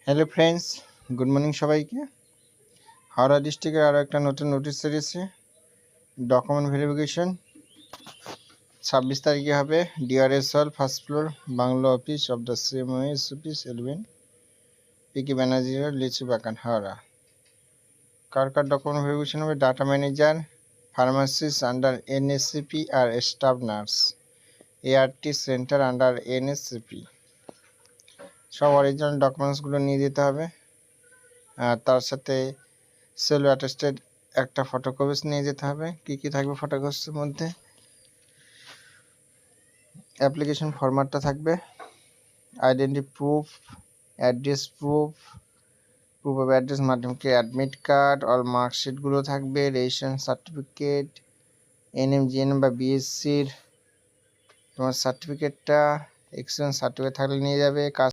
Hello friends, good morning সবাইকে। হাওড়া ডিস্ট্রিক্টের আরও একটা নতুন নোটিশ সেরিয়েছে ডকুমেন্ট ভেরিফিকেশন 26 তারিখে হবে। DRS hall, first floor, Bangla office of the CMOS office 11, PK Banerjee road, Lichu Bagan, Howrah. কার ডকুমেন্ট ভেরিফিকেশন হবে? Data manager, pharmacist under NSCP আর staff nurse, ART centre under NSCP. সব অরিজিনাল ডকুমেন্টসগুলো নিয়ে যেতে হবে। আর তার সাথে সেলফ অ্যাটেস্টেড একটা ফটোকপিস নিয়ে যেতে হবে। কি কি থাকবে ফটোকপিসের মধ্যে? অ্যাপ্লিকেশন ফরম্যাটটা থাকবে, identity proof, address proof, proof of address, মাধ্যমিকে অ্যাডমিট কার্ড, অল মার্কশিটগুলো থাকবে, রেজিস্ট্রেশন সার্টিফিকেট, এনএমজিএন বা বিএসসির তোমার সার্টিফিকেটটা, এক্সপিরিয়েন্স সার্টিফিকেট থাকলে নিয়ে যাবে, কাস্ট